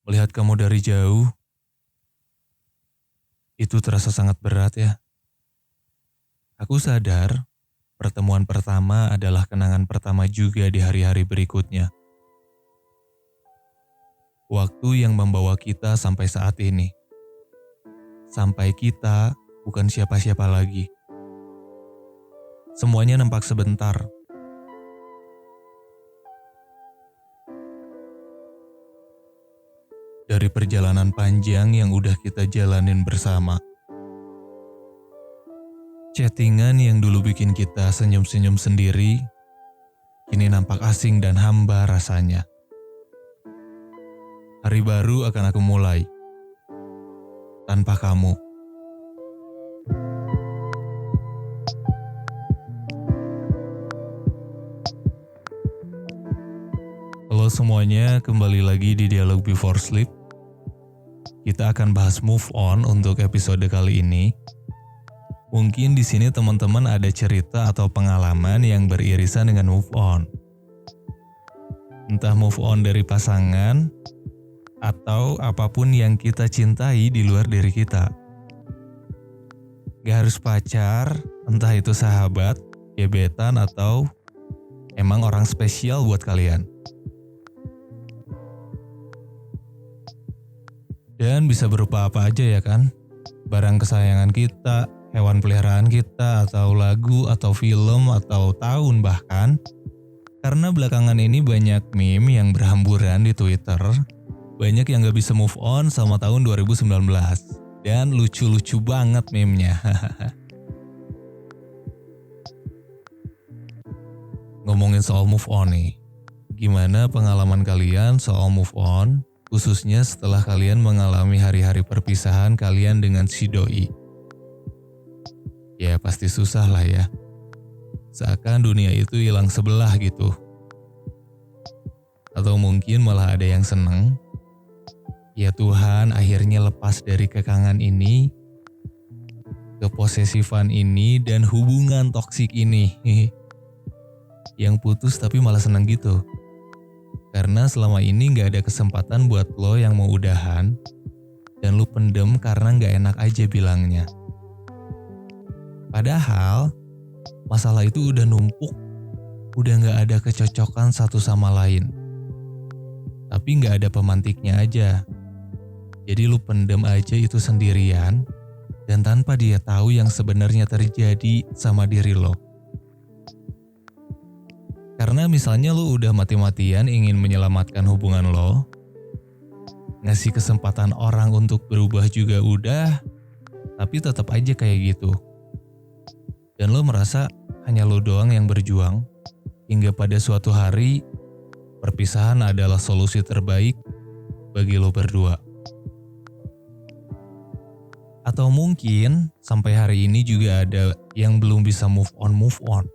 Melihat kamu dari jauh, itu terasa sangat berat ya. Aku sadar, pertemuan pertama adalah kenangan pertama juga di hari-hari berikutnya. Waktu yang membawa kita sampai saat ini. Sampai kita bukan siapa-siapa lagi. Semuanya nampak sebentar. Dari perjalanan panjang yang udah kita jalanin bersama. Chattingan yang dulu bikin kita senyum-senyum sendiri, kini nampak asing dan hamba rasanya. Hari baru akan aku mulai. Tanpa kamu. Halo semuanya, kembali lagi di Dialog Before Sleep. Kita akan bahas move on untuk episode kali ini. Mungkin di sini teman-teman ada cerita atau pengalaman yang beririsan dengan move on. Entah move on dari pasangan atau apapun yang kita cintai di luar diri kita. Gak harus pacar, entah itu sahabat, gebetan atau emang orang spesial buat kalian. Dan bisa berupa apa aja ya kan? Barang kesayangan kita, hewan peliharaan kita, atau lagu, atau film, atau tahun bahkan. Karena belakangan ini banyak meme yang berhamburan di Twitter. Banyak yang gak bisa move on sama tahun 2019. Dan lucu-lucu banget meme-nya. Ngomongin soal move on nih. Gimana pengalaman kalian soal move on? Khususnya setelah kalian mengalami hari-hari perpisahan kalian dengan si doi. Ya pasti susah lah ya. Seakan dunia itu hilang sebelah gitu. Atau mungkin malah ada yang seneng. Ya Tuhan, akhirnya lepas dari kekangan ini, keposesifan ini, dan hubungan toksik ini. Yang putus tapi malah seneng gitu. Karena selama ini gak ada kesempatan buat lo yang mau udahan, dan lo pendem karena gak enak aja bilangnya. Padahal, masalah itu udah numpuk, udah gak ada kecocokan satu sama lain. Tapi gak ada pemantiknya aja. Jadi lo pendem aja itu sendirian, dan tanpa dia tahu yang sebenarnya terjadi sama diri lo. Karena misalnya lo udah mati-matian ingin menyelamatkan hubungan lo, ngasih kesempatan orang untuk berubah juga udah, tapi tetap aja kayak gitu. Dan lo merasa hanya lo doang yang berjuang, hingga pada suatu hari, perpisahan adalah solusi terbaik bagi lo berdua. Atau mungkin sampai hari ini juga ada yang belum bisa move on.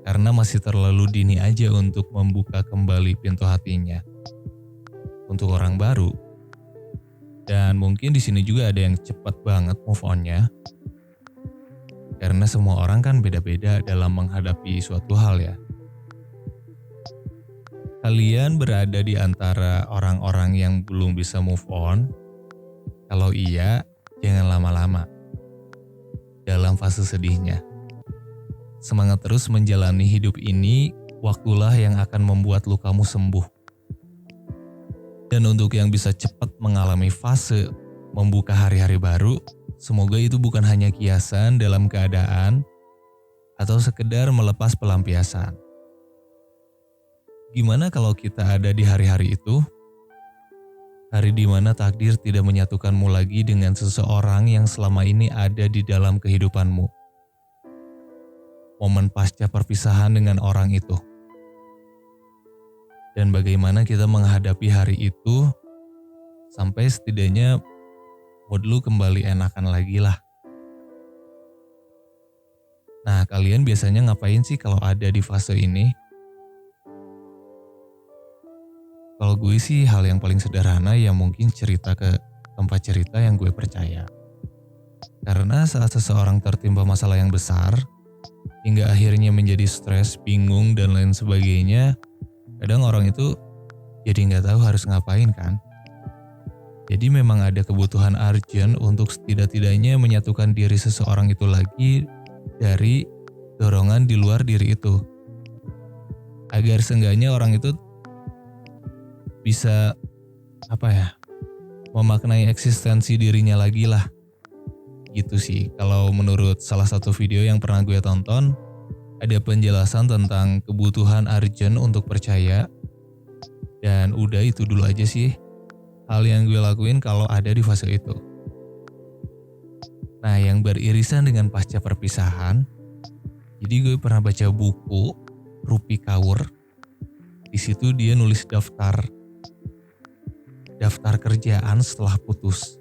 Karena masih terlalu dini aja untuk membuka kembali pintu hatinya untuk orang baru. Dan mungkin di sini juga ada yang cepat banget move on-nya. Karena semua orang kan beda-beda dalam menghadapi suatu hal ya. Kalian berada di antara orang-orang yang belum bisa move on. Kalau iya, jangan lama-lama dalam fase sedihnya. Semangat terus menjalani hidup ini, waktulah yang akan membuat lukamu sembuh. Dan untuk yang bisa cepat mengalami fase membuka hari-hari baru, semoga itu bukan hanya kiasan dalam keadaan atau sekedar melepas pelampiasan. Gimana kalau kita ada di hari-hari itu? Hari di mana takdir tidak menyatukanmu lagi dengan seseorang yang selama ini ada di dalam kehidupanmu. Momen pasca perpisahan dengan orang itu. Dan bagaimana kita menghadapi hari itu sampai setidaknya mood lu kembali enakan lagi lah. Nah, kalian biasanya ngapain sih kalau ada di fase ini? Kalau gue sih hal yang paling sederhana ya mungkin cerita ke tempat cerita yang gue percaya. Karena saat seseorang tertimpa masalah yang besar, hingga akhirnya menjadi stres, bingung, dan lain sebagainya, kadang orang itu jadi gak tahu harus ngapain kan. Jadi memang ada kebutuhan urgent untuk setidak-tidaknya menyatukan diri seseorang itu lagi dari dorongan di luar diri itu. Agar seenggaknya orang itu bisa memaknai eksistensi dirinya lagi lah. Gitu sih. Kalau menurut salah satu video yang pernah gue tonton, ada penjelasan tentang kebutuhan urgent untuk percaya. Dan udah itu dulu aja sih hal yang gue lakuin kalau ada di fase itu. Nah, yang beririsan dengan pasca perpisahan, jadi gue pernah baca buku Rupi Kaur. Di situ dia nulis daftar kerjaan setelah putus.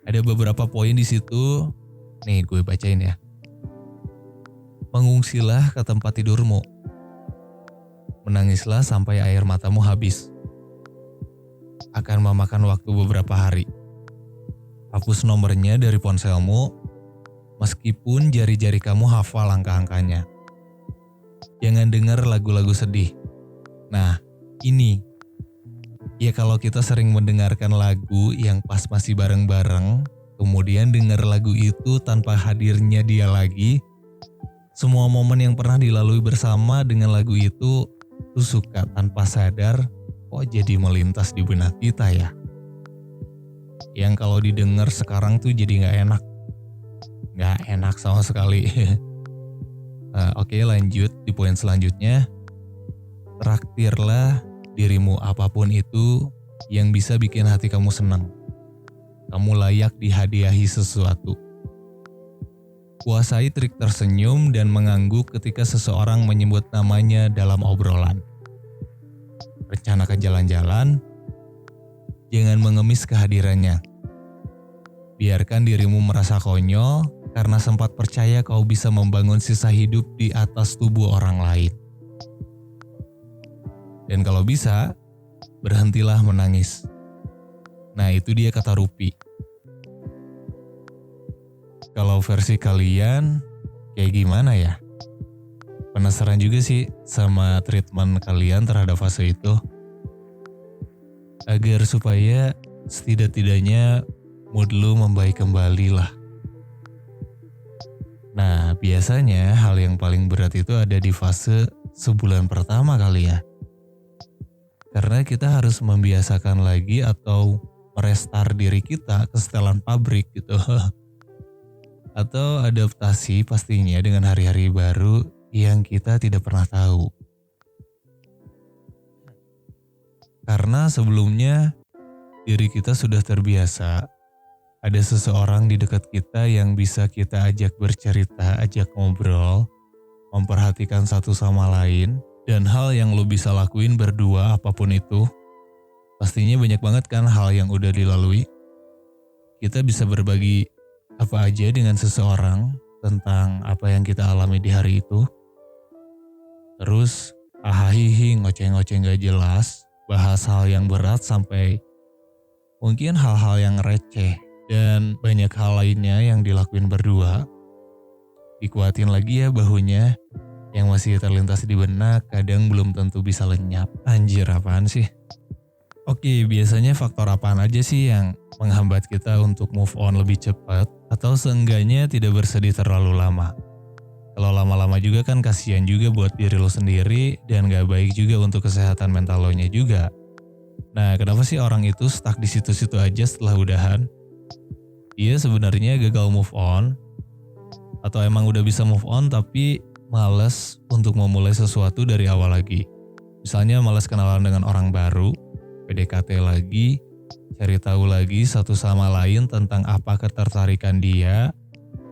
Ada beberapa poin di situ. Nih gue bacain ya. Mengungsilah ke tempat tidurmu. Menangislah sampai air matamu habis. Akan memakan waktu beberapa hari. Hapus nomornya dari ponselmu, meskipun jari-jari kamu hafal angka-angkanya. Jangan dengar lagu-lagu sedih. Nah, ini. Ya kalau kita sering mendengarkan lagu yang pas masih bareng-bareng, kemudian dengar lagu itu tanpa hadirnya dia lagi, semua momen yang pernah dilalui bersama dengan lagu itu tuh suka tanpa sadar kok jadi melintas di benak kita ya. Yang kalau didengar sekarang tuh jadi gak enak sama sekali. Oke, lanjut di poin selanjutnya. Traktirlah dirimu apapun itu yang bisa bikin hati kamu senang. Kamu layak dihadiahi sesuatu. Kuasai trik tersenyum dan mengangguk ketika seseorang menyebut namanya dalam obrolan. Rencanakan jalan-jalan, jangan mengemis kehadirannya. Biarkan dirimu merasa konyol karena sempat percaya kau bisa membangun sisa hidup di atas tubuh orang lain. Dan kalau bisa, berhentilah menangis. Nah, itu dia kata Rupi. Kalau versi kalian, kayak gimana ya? Penasaran juga sih sama treatment kalian terhadap fase itu. Agar supaya setidak-tidaknya mood lu membaik kembali lah. Nah, biasanya hal yang paling berat itu ada di fase sebulan pertama kali ya. Karena kita harus membiasakan lagi atau merestart diri kita ke setelan pabrik gitu. Atau adaptasi pastinya dengan hari-hari baru yang kita tidak pernah tahu. Karena sebelumnya diri kita sudah terbiasa, ada seseorang di dekat kita yang bisa kita ajak bercerita, ajak ngobrol, memperhatikan satu sama lain, dan hal yang lo bisa lakuin berdua apapun itu. Pastinya banyak banget kan hal yang udah dilalui. Kita bisa berbagi apa aja dengan seseorang tentang apa yang kita alami di hari itu. Terus hahaha ngoceh-ngoceh gak jelas, bahas hal yang berat sampai mungkin hal-hal yang receh dan banyak hal lainnya yang dilakuin berdua. Dikuatin lagi ya bahunya, yang masih terlintas di benak kadang belum tentu bisa lenyap. Anjir, apaan sih? Oke, biasanya faktor apaan aja sih yang menghambat kita untuk move on lebih cepat atau seenggaknya tidak bersedih terlalu lama? Kalau lama-lama juga kan kasihan juga buat diri lo sendiri dan gak baik juga untuk kesehatan mental lo nya juga. Nah, kenapa sih orang itu stuck di situ-situ aja setelah udahan? Dia sebenarnya gagal move on atau emang udah bisa move on tapi malas untuk memulai sesuatu dari awal lagi. Misalnya malas kenalan dengan orang baru, PDKT lagi, cari tahu lagi satu sama lain tentang apa ketertarikan dia,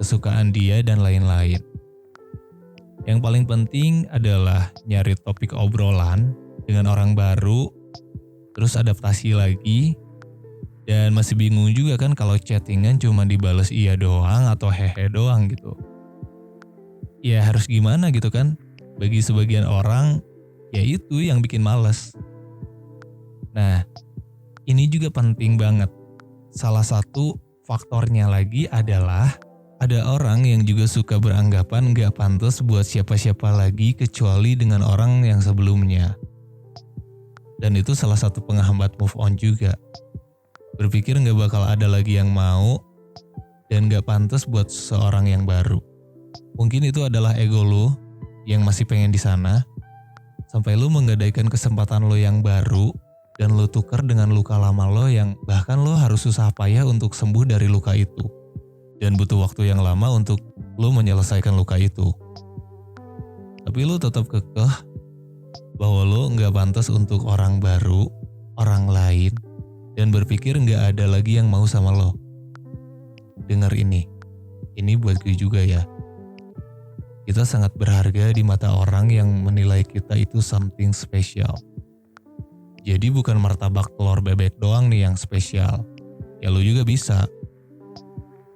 kesukaan dia dan lain-lain. Yang paling penting adalah nyari topik obrolan dengan orang baru, terus adaptasi lagi, dan masih bingung juga kan kalau chattingan cuma dibales iya doang atau hehe doang gitu. Ya harus gimana gitu kan? Bagi sebagian orang, ya itu yang bikin males. Nah, ini juga penting banget. Salah satu faktornya lagi adalah ada orang yang juga suka beranggapan gak pantas buat siapa-siapa lagi kecuali dengan orang yang sebelumnya. Dan itu salah satu penghambat move on juga. Berpikir gak bakal ada lagi yang mau dan gak pantas buat seseorang yang baru. Mungkin itu adalah ego lu yang masih pengen di sana, sampai lu menggadaikan kesempatan lo yang baru dan lu tukar dengan luka lama lo yang bahkan lo harus susah payah untuk sembuh dari luka itu. Dan butuh waktu yang lama untuk lu menyelesaikan luka itu. Tapi lu tetap kekeh bahwa lu gak pantas untuk orang baru, orang lain, dan berpikir gak ada lagi yang mau sama lo. Dengar ini buat gue juga ya. Kita sangat berharga di mata orang yang menilai kita itu something special. Jadi bukan martabak telur bebek doang nih yang spesial. Ya lu juga bisa.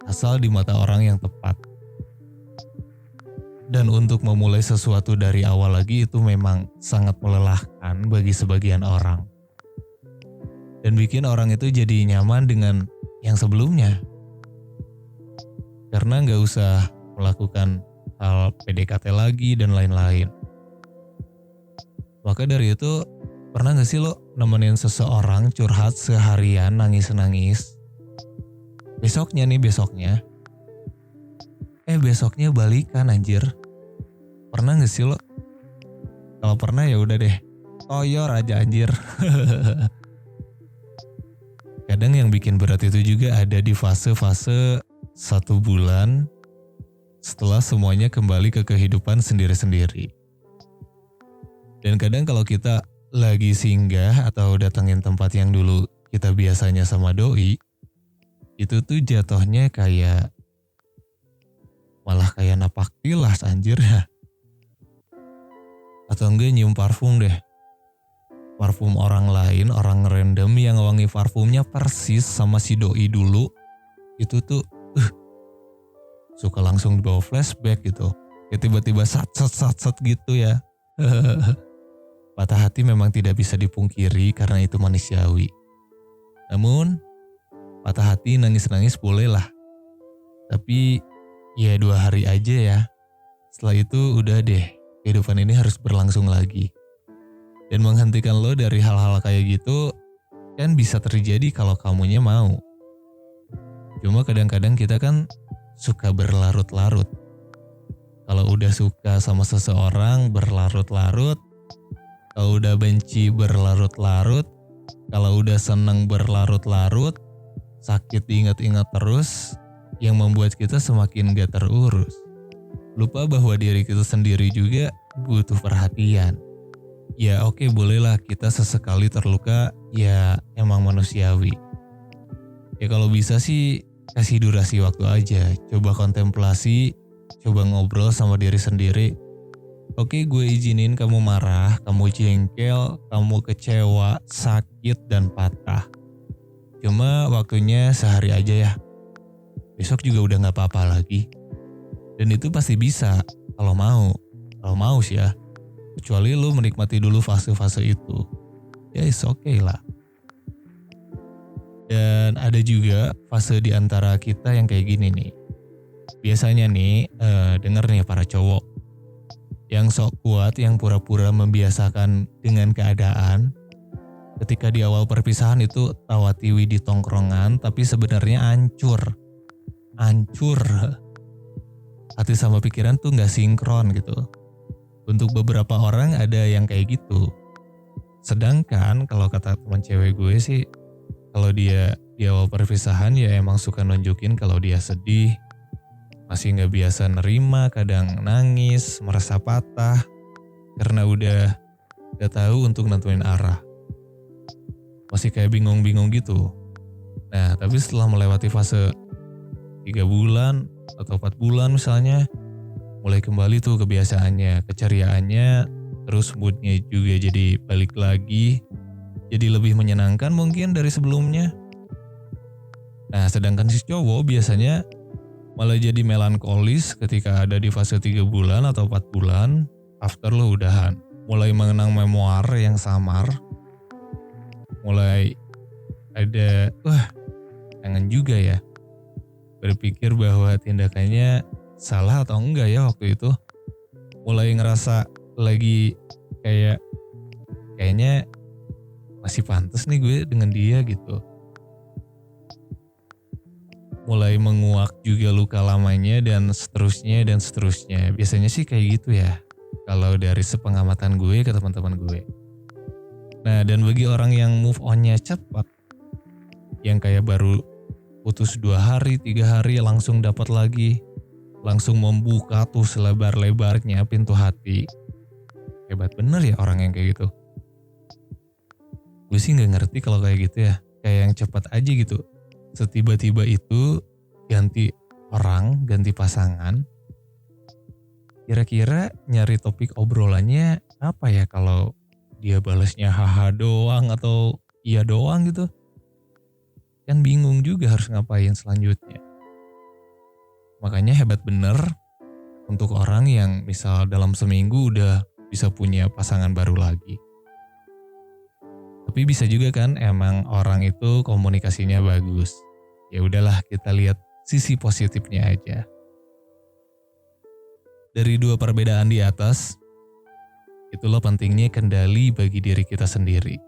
Asal di mata orang yang tepat. Dan untuk memulai sesuatu dari awal lagi itu memang sangat melelahkan bagi sebagian orang. Dan bikin orang itu jadi nyaman dengan yang sebelumnya. Karena gak usah melakukan hal PDKT lagi dan lain-lain. Maka dari itu, pernah gak sih lo nemenin seseorang curhat seharian nangis-nangis? Besoknya balikan anjir. Pernah gak sih lo? Kalau pernah ya udah deh, toyor aja anjir. Kadang yang bikin berat itu juga ada di fase-fase 1 bulan setelah semuanya kembali ke kehidupan sendiri-sendiri. Dan kadang kalau kita lagi singgah atau datengin tempat yang dulu kita biasanya sama doi, itu tuh jatuhnya malah kayak napak tilas anjir ya. Atau enggak nyium parfum deh. Parfum orang lain, orang random yang wangi parfumnya persis sama si doi dulu. Itu tuh suka langsung dibawa flashback gitu. Kayak tiba-tiba sat gitu ya. Patah hati memang tidak bisa dipungkiri karena itu manusiawi. Namun, patah hati nangis-nangis boleh lah. Tapi, ya 2 hari aja ya. Setelah itu udah deh, kehidupan ini harus berlangsung lagi. Dan menghentikan lo dari hal-hal kayak gitu, kan bisa terjadi kalau kamunya mau. Cuma kadang-kadang kita kan suka berlarut-larut. Kalau udah suka sama seseorang berlarut-larut, kalau udah benci berlarut-larut, kalau udah seneng berlarut-larut, sakit diingat-ingat terus, yang membuat kita semakin gak terurus. Lupa bahwa diri kita sendiri juga butuh perhatian. Ya oke, bolehlah kita sesekali terluka, ya emang manusiawi. Ya kalau bisa sih kasih durasi waktu aja, coba kontemplasi, coba ngobrol sama diri sendiri. Oke, gue izinin kamu marah, kamu jengkel, kamu kecewa, sakit dan patah. Cuma waktunya sehari aja ya. Besok juga udah gak apa-apa lagi. Dan itu pasti bisa kalau mau sih ya. Kecuali lu menikmati dulu fase-fase itu. Ya it's okay lah. Dan ada juga fase di antara kita yang kayak gini nih. Biasanya nih, denger nih para cowok. Yang sok kuat, yang pura-pura membiasakan dengan keadaan. Ketika di awal perpisahan itu tawa tiwi di tongkrongan, tapi sebenarnya hancur. Hati sama pikiran tuh gak sinkron gitu. Untuk beberapa orang ada yang kayak gitu. Sedangkan kalau kata teman cewek gue sih, kalau dia di awal perpisahan ya emang suka nunjukin kalau dia sedih, masih gak biasa nerima, kadang nangis, merasa patah, karena udah gak tahu untuk nentuin arah. Masih kayak bingung-bingung gitu. Nah tapi setelah melewati fase 3 bulan atau 4 bulan misalnya, mulai kembali tuh kebiasaannya, keceriaannya, terus moodnya juga jadi balik lagi. Jadi lebih menyenangkan mungkin dari sebelumnya. Nah sedangkan si cowok biasanya malah jadi melankolis ketika ada di fase 3 bulan atau 4 bulan after lo udahan. Mulai mengenang memoir yang samar. Mulai ada, kangen juga ya. Berpikir bahwa tindakannya salah atau enggak ya waktu itu. Mulai ngerasa lagi kayaknya masih pantas nih gue dengan dia gitu. mulai menguak juga luka lamanya dan seterusnya dan seterusnya. Biasanya sih kayak gitu ya. Kalau dari sepengamatan gue ke teman-teman gue. Nah, dan bagi orang yang move on-nya cepat, yang kayak baru putus 2 hari, 3 hari langsung dapat lagi, langsung membuka tuh selebar-lebarnya pintu hati. Hebat bener ya orang yang kayak gitu. Gue sih gak ngerti kalau kayak gitu ya. Kayak yang cepat aja gitu. Setiba-tiba itu ganti orang, ganti pasangan. Kira-kira nyari topik obrolannya apa ya, kalau dia balasnya haha doang atau iya doang gitu. Kan bingung juga harus ngapain selanjutnya. Makanya hebat bener untuk orang yang misal dalam seminggu udah bisa punya pasangan baru lagi. Tapi bisa juga kan emang orang itu komunikasinya bagus. Ya udahlah, kita lihat sisi positifnya aja. Dari 2 perbedaan di atas, itulah pentingnya kendali bagi diri kita sendiri.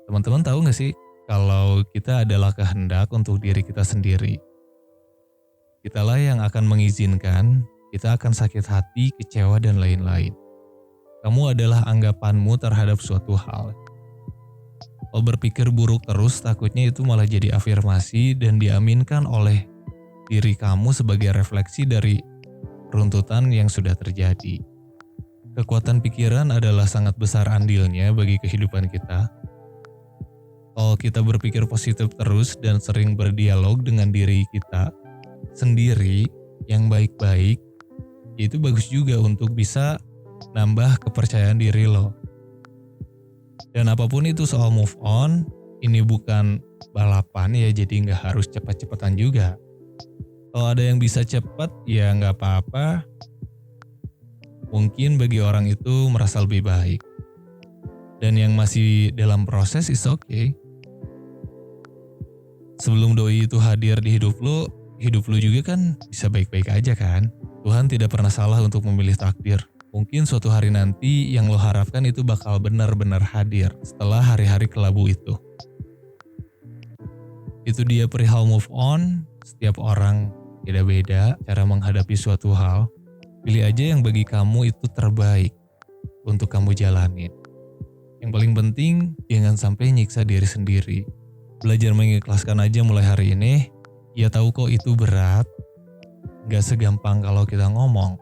Teman-teman tahu gak sih kalau kita adalah kehendak untuk diri kita sendiri. Kitalah yang akan mengizinkan kita akan sakit hati, kecewa, dan lain-lain. Kamu adalah anggapanmu terhadap suatu hal. Kalau berpikir buruk terus, takutnya itu malah jadi afirmasi dan diaminkan oleh diri kamu sebagai refleksi dari runtutan yang sudah terjadi. Kekuatan pikiran adalah sangat besar andilnya bagi kehidupan kita. Kalau kita berpikir positif terus dan sering berdialog dengan diri kita sendiri yang baik-baik, itu bagus juga untuk bisa nambah kepercayaan diri lo. Dan apapun itu soal move on, ini bukan balapan ya, jadi nggak harus cepat-cepatan juga. Kalau ada yang bisa cepat ya nggak apa-apa. Mungkin bagi orang itu merasa lebih baik. Dan yang masih dalam proses is okay. Sebelum doi itu hadir di hidup lo juga kan bisa baik-baik aja kan. Tuhan tidak pernah salah untuk memilih takdir. Mungkin suatu hari nanti yang lo harapkan itu bakal benar-benar hadir setelah hari-hari kelabu itu. Itu dia perihal move on. Setiap orang beda-beda cara menghadapi suatu hal. Pilih aja yang bagi kamu itu terbaik untuk kamu jalanin. Yang paling penting jangan sampai nyiksa diri sendiri. Belajar mengikhlaskan aja mulai hari ini. Ya tahu kok itu berat. Gak segampang kalau kita ngomong.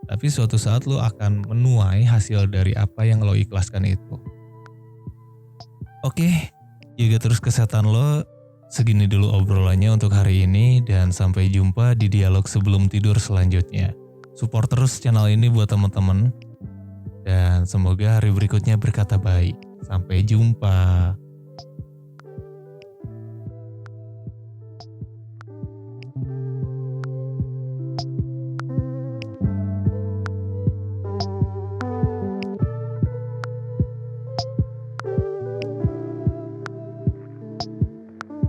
Tapi suatu saat lo akan menuai hasil dari apa yang lo ikhlaskan itu. Oke, jaga terus kesehatan lo. Segini dulu obrolannya untuk hari ini dan sampai jumpa di dialog sebelum tidur selanjutnya. Support terus channel ini buat teman-teman dan semoga hari berikutnya berkata baik. Sampai jumpa.